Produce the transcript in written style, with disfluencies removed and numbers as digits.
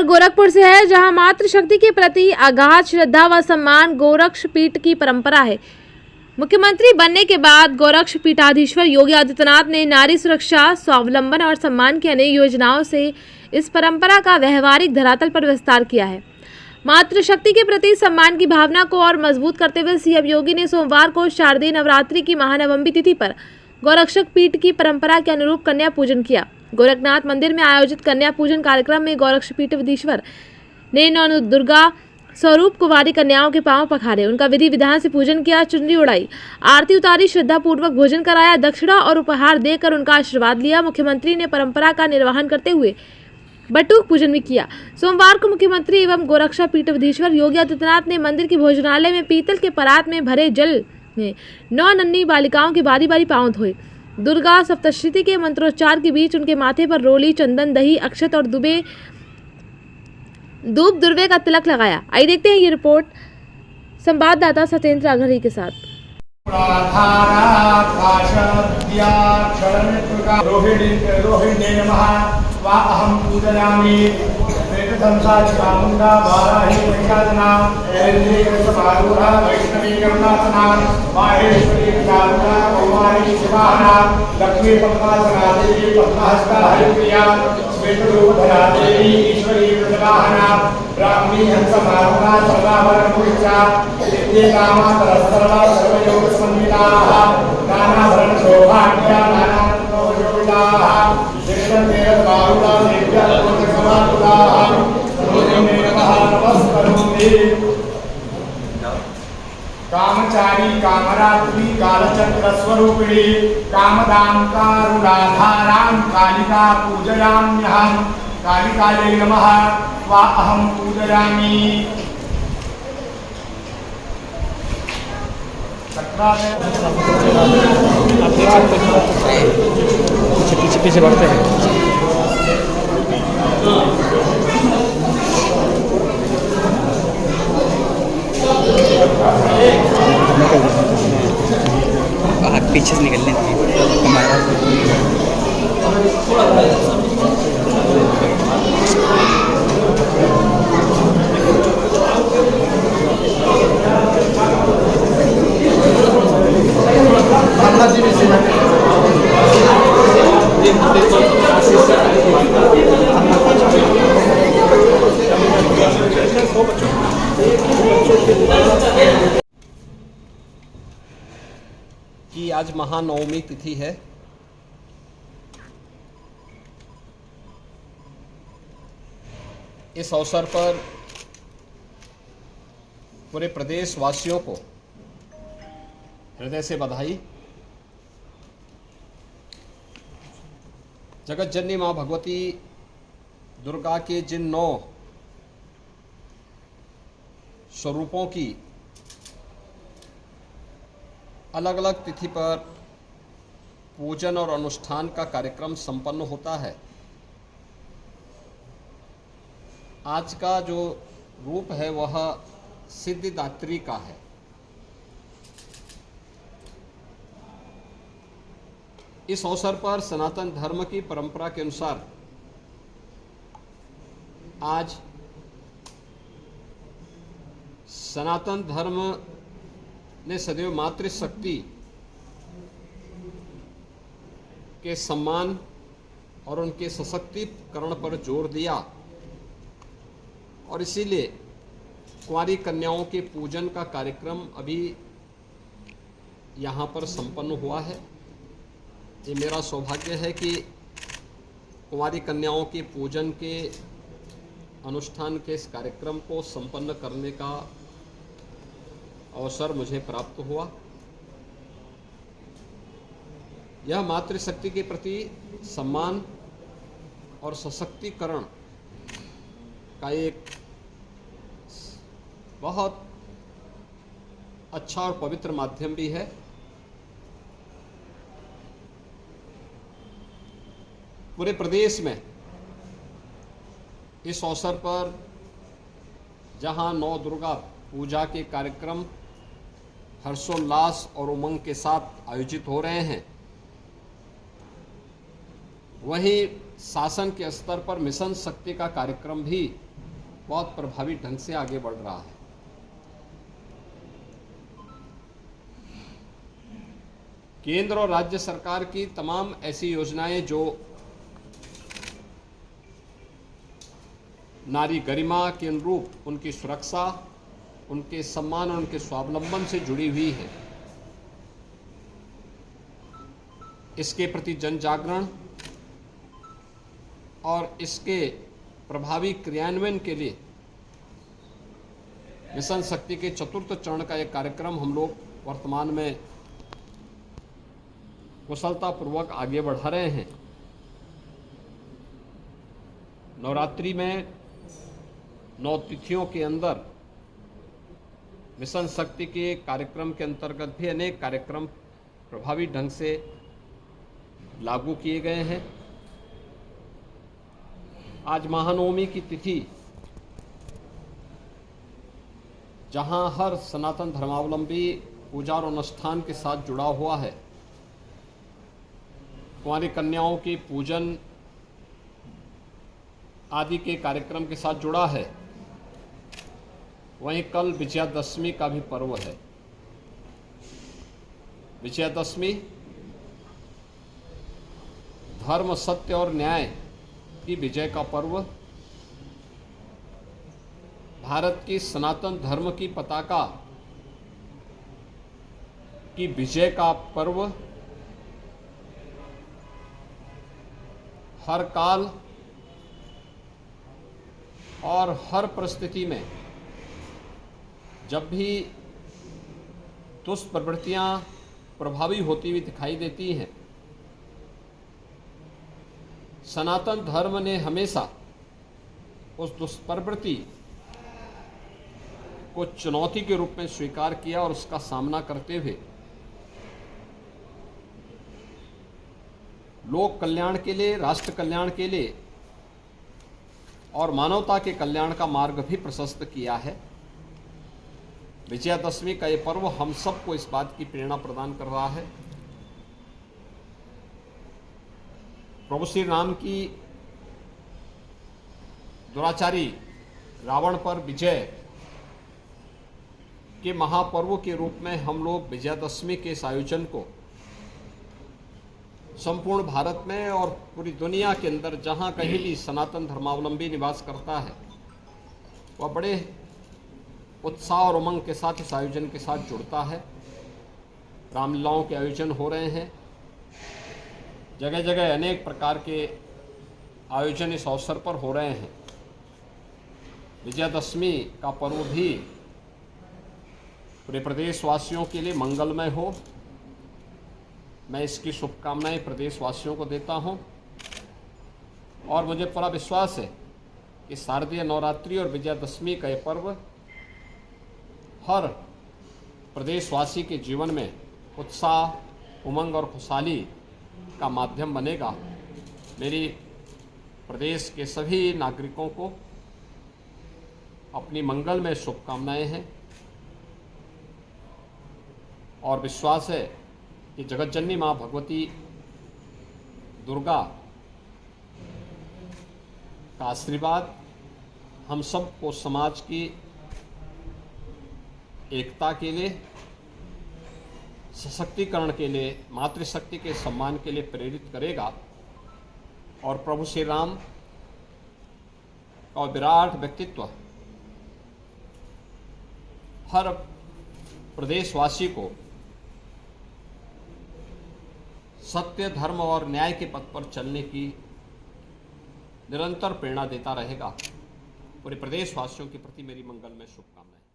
खबर गोरखपुर से है, जहां मातृशक्ति के प्रति अगाध श्रद्धा व सम्मान गोरक्ष पीठ की परंपरा है। मुख्यमंत्री बनने के बाद गोरक्ष पीठाधीश्वर योगी आदित्यनाथ ने नारी सुरक्षा, स्वावलंबन और सम्मान की अनेक योजनाओं से इस परंपरा का व्यवहारिक धरातल पर विस्तार किया है। मातृशक्ति के प्रति सम्मान की भावना को और मजबूत करते हुए सीएम योगी ने सोमवार को शारदीय नवरात्रि की महानवमी तिथि पर गोरक्षक पीठ की परंपरा के अनुरूप कन्या पूजन किया। गोरखनाथ मंदिर में आयोजित कन्या पूजन कार्यक्रम में गोरक्ष पीठाधीश्वर ने नौ दुर्गा स्वरूप कुंवारी कन्याओं के पांव पखारे, उनका विधि विधान से पूजन किया, चुनरी उड़ाई, आरती उतारी, श्रद्धा पूर्वक भोजन कराया, दक्षिणा और उपहार देकर उनका आशीर्वाद लिया। मुख्यमंत्री ने परंपरा का निर्वहन करते हुए बटुक पूजन भी किया। सोमवार को मुख्यमंत्री एवं गोरक्षा पीठाधीश्वर योगी आदित्यनाथ ने मंदिर के भोजनालय में पीतल के परात में भरे जल में 9 नन्ही बालिकाओं के बारी बारी पांव धोए। दुर्गा सप्तशती के मंत्रोच्चार के बीच उनके माथे पर रोली, चंदन, दही, अक्षत और धूप दुर्वे का तिलक लगाया। आइए देखते हैं ये रिपोर्ट संवाददाता सत्येंद्र अघरी के साथ। लक्ष्मी पद्मासना देवी पद्महस्ता हरिप्रिया श्वेतरूपधरा देवी ईश्वरी वृषभाहना ब्राह्मी हंसमारुणा सर्वाभरणभूषा नित्यकामा परस्परा सर्वयोग समन्विताः नानाभरण शोभाढ्या नानात्मयोगिताः शिष्यमेरद्बाहुला देव्या लोकसमाकुलाः रोहिणीर्मः नमस्करोमि। कामचारी कामरात्रि कालचक्र स्वरूपिणी कामदां कारुणाधारां कालिका पूजयाम्यहं। कालिकायै नमः वा अहं पूजयामि। पीछे बढ़ते हैं। पीछे से निकलने कि आज महानवमी तिथि है। इस अवसर पर पूरे प्रदेश वासियों को हृदय से बधाई। जगत जननी मां भगवती दुर्गा के जिन 9 स्वरूपों की अलग अलग तिथि पर पूजन और अनुष्ठान का कार्यक्रम संपन्न होता है, आज का जो रूप है वह सिद्धिदात्री का है। इस अवसर पर सनातन धर्म की परंपरा के अनुसार आज सनातन धर्म ने सदैव मातृशक्ति के सम्मान और उनके सशक्तिकरण पर जोर दिया और इसीलिए कुंवारी कन्याओं के पूजन का कार्यक्रम अभी यहाँ पर संपन्न हुआ है। ये मेरा सौभाग्य है कि कुंवारी कन्याओं के पूजन के अनुष्ठान के इस कार्यक्रम को संपन्न करने का अवसर मुझे प्राप्त हुआ। यह मातृशक्ति के प्रति सम्मान और सशक्तिकरण का एक बहुत अच्छा और पवित्र माध्यम भी है। पूरे प्रदेश में इस अवसर पर जहां 9 दुर्गा पूजा के कार्यक्रम हर्षोल्लास और उमंग के साथ आयोजित हो रहे हैं, वहीं शासन के स्तर पर मिशन शक्ति का कार्यक्रम भी बहुत प्रभावी ढंग से आगे बढ़ रहा है। केंद्र और राज्य सरकार की तमाम ऐसी योजनाएं जो नारी गरिमा के अनुरूप उनकी सुरक्षा, उनके सम्मान और उनके स्वावलंबन से जुड़ी हुई है, इसके प्रति जन जागरण और इसके प्रभावी क्रियान्वयन के लिए मिशन शक्ति के चतुर्थ चरण का एक कार्यक्रम हम लोग वर्तमान में कुशलतापूर्वक आगे बढ़ा रहे हैं। नवरात्रि में 9 तिथियों के अंदर मिशन शक्ति के कार्यक्रम के अंतर्गत भी अनेक कार्यक्रम प्रभावी ढंग से लागू किए गए हैं। आज महानवमी की तिथि, जहां हर सनातन धर्मावलंबी पूजा और अनुष्ठान के साथ जुड़ा हुआ है, कुंवारी कन्याओं की पूजन आदि के कार्यक्रम के साथ जुड़ा है, वहीं कल विजयादशमी का भी पर्व है। विजयादशमी धर्म, सत्य और न्याय की विजय का पर्व, भारत की सनातन धर्म की पताका की विजय का पर्व, हर काल और हर परिस्थिति में जब भी दुष्प्रवृत्तियां प्रभावी होती हुई दिखाई देती हैं, सनातन धर्म ने हमेशा उस दुष्प्रवृत्ति को चुनौती के रूप में स्वीकार किया और उसका सामना करते हुए लोक कल्याण के लिए, राष्ट्र कल्याण के लिए और मानवता के कल्याण का मार्ग भी प्रशस्त किया है। विजयादशमी का ये पर्व हम सबको इस बात की प्रेरणा प्रदान कर रहा है। प्रभु श्री राम की दुराचारी रावण पर विजय के महापर्व के रूप में हम लोग विजयादशमी के इस आयोजन को संपूर्ण भारत में और पूरी दुनिया के अंदर जहां कहीं भी सनातन धर्मावलंबी निवास करता है, वह बड़े उत्साह और उमंग के साथ इस आयोजन के साथ जुड़ता है। रामलीलाओं के आयोजन हो रहे हैं, जगह जगह अनेक प्रकार के आयोजन इस अवसर पर हो रहे हैं। विजयादशमी का पर्व भी पूरे प्रदेशवासियों के लिए मंगलमय हो, मैं इसकी शुभकामनाएं प्रदेशवासियों को देता हूं और मुझे पूरा विश्वास है कि शारदीय नवरात्रि और विजयादशमी का यह पर्व हर प्रदेशवासी के जीवन में उत्साह, उमंग और खुशहाली का माध्यम बनेगा। मेरी प्रदेश के सभी नागरिकों को अपनी मंगलमय शुभकामनाएं हैं और विश्वास है कि जगतजननी माँ भगवती दुर्गा का आशीर्वाद हम सबको समाज की एकता के लिए, सशक्तिकरण के लिए, मातृशक्ति के सम्मान के लिए प्रेरित करेगा और प्रभु श्री राम का विराट व्यक्तित्व हर प्रदेशवासी को सत्य, धर्म और न्याय के पथ पर चलने की निरंतर प्रेरणा देता रहेगा। पूरे प्रदेशवासियों के प्रति मेरी मंगलमय शुभकामनाएं।